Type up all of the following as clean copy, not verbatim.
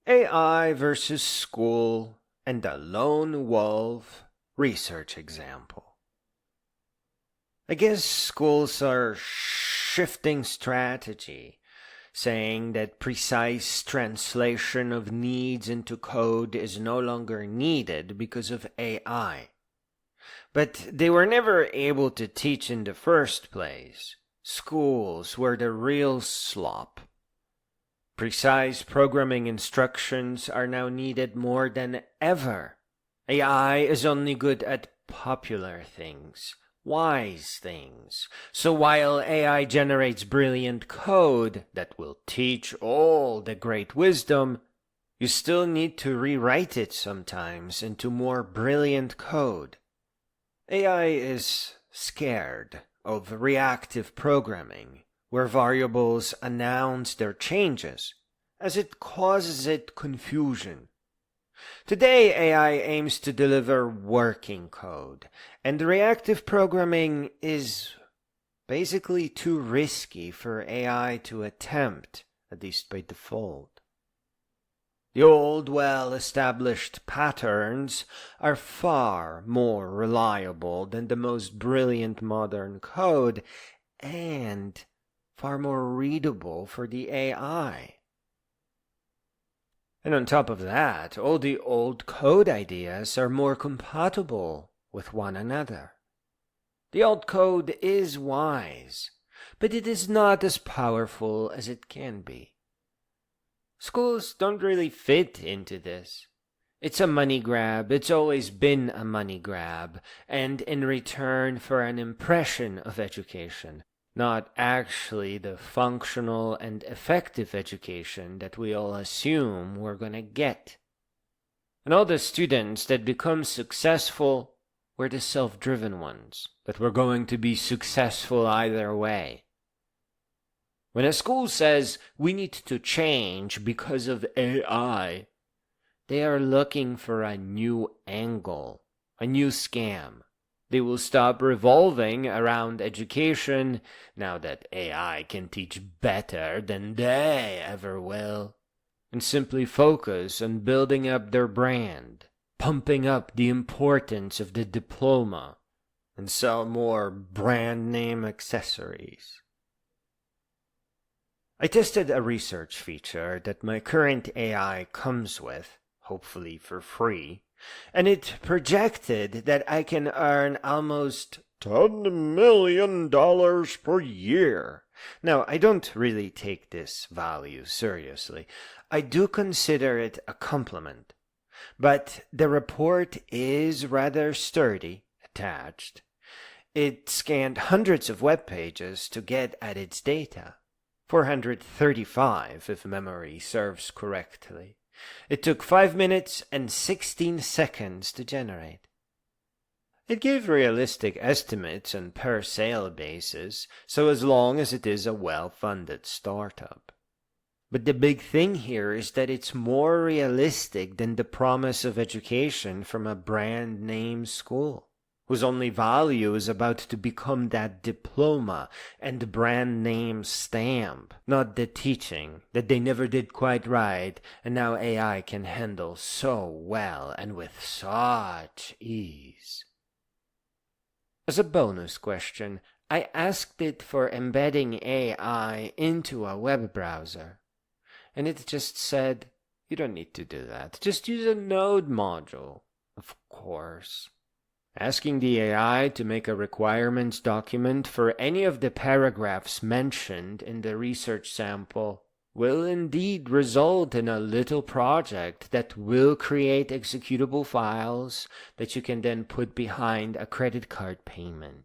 AI versus school and the lone wolf research example. I guess schools are shifting strategy, saying that precise translation of needs into code is no longer needed because of AI. But they were never able to teach in the first place. Schools were the real slop. Precise programming instructions are now needed more than ever. AI is only good at popular things, wise things. So while AI generates brilliant code that will teach all the great wisdom, you still need to rewrite it sometimes into more brilliant code. AI is scared of reactive programming, where variables announce their changes, as it causes it confusion. Today, AI aims to deliver working code, and reactive programming is basically too risky for AI to attempt, at least by default. The old, well-established patterns are far more reliable than the most brilliant modern code, and far more readable for the AI. And on top of that, all the old code ideas are more compatible with one another. The old code is wise, but it is not as powerful as it can be. Schools don't really fit into this. It's a money grab, it's always been a money grab, and in return for an impression of education, not actually the functional and effective education that we all assume we're gonna get. And all the students that become successful were the self-driven ones, that were going to be successful either way. When a school says we need to change because of AI, they are looking for a new angle, a new scam. They will stop revolving around education now that AI can teach better than they ever will, and simply focus on building up their brand, pumping up the importance of the diploma, and sell more brand name accessories. I tested a research feature that my current AI comes with, hopefully for free, and it projected that I can earn almost $10 million per year. Now, I don't really take this value seriously. I do consider it a compliment. But the report is rather sturdy, attached. It scanned hundreds of web pages to get at its data. 435 if memory serves correctly. It took 5 minutes and 16 seconds to generate. It gave realistic estimates on per sale basis, so as long as it is a well-funded startup. But the big thing here is that it's more realistic than the promise of education from a brand name school, whose only value is about to become that diploma and brand name stamp, not the teaching that they never did quite right and now AI can handle so well and with such ease. As a bonus question, I asked it for embedding AI into a web browser, and it just said, you don't need to do that, just use a node module, of course. Asking the AI to make a requirements document for any of the paragraphs mentioned in the research sample will indeed result in a little project that will create executable files that you can then put behind a credit card payment.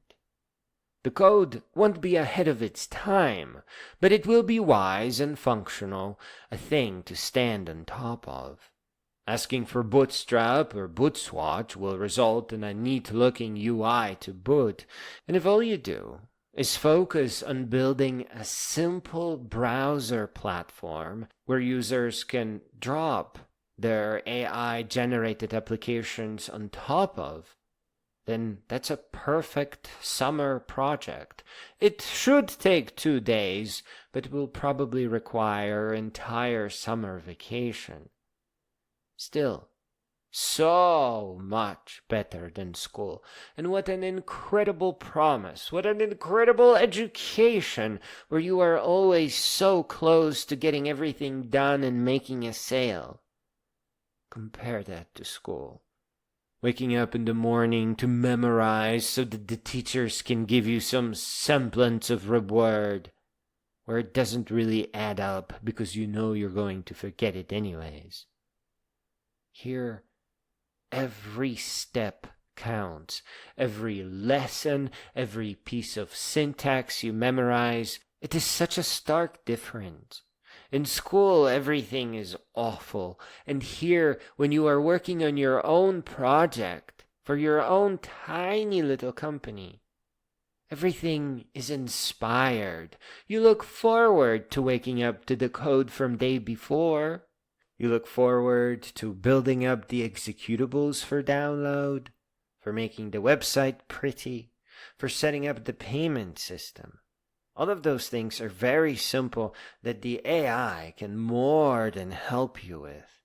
The code won't be ahead of its time, but it will be wise and functional, a thing to stand on top of. Asking for Bootstrap or Bootswatch will result in a neat-looking UI to boot, and if all you do is focus on building a simple browser platform where users can drop their AI-generated applications on top of, then that's a perfect summer project. It should take 2 days, but will probably require entire summer vacation. Still, so much better than school. And what an incredible promise, what an incredible education, where you are always so close to getting everything done and making a sale. Compare that to school. Waking up in the morning to memorize so that the teachers can give you some semblance of reward, where it doesn't really add up because you know you're going to forget it anyways. Here, every step counts. Every lesson, every piece of syntax you memorize, it is such a stark difference. In school, everything is awful. And here, when you are working on your own project, for your own tiny little company, everything is inspired. You look forward to waking up to the code from day before. You look forward to building up the executables for download, for making the website pretty, for setting up the payment system. All of those things are very simple that the AI can more than help you with.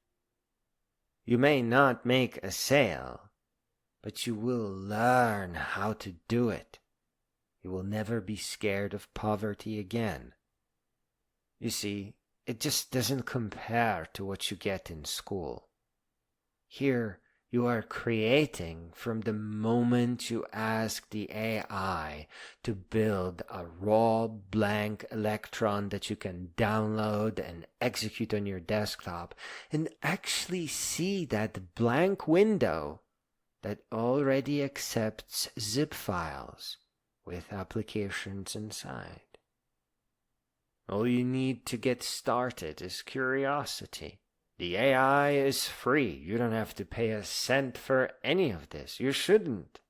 You may not make a sale, but you will learn how to do it. You will never be scared of poverty again. You see, it just doesn't compare to what you get in school. Here, you are creating from the moment you ask the AI to build a raw blank electron that you can download and execute on your desktop, and actually see that blank window that already accepts zip files with applications inside. All you need to get started is curiosity. The AI is free. You don't have to pay a cent for any of this. You shouldn't.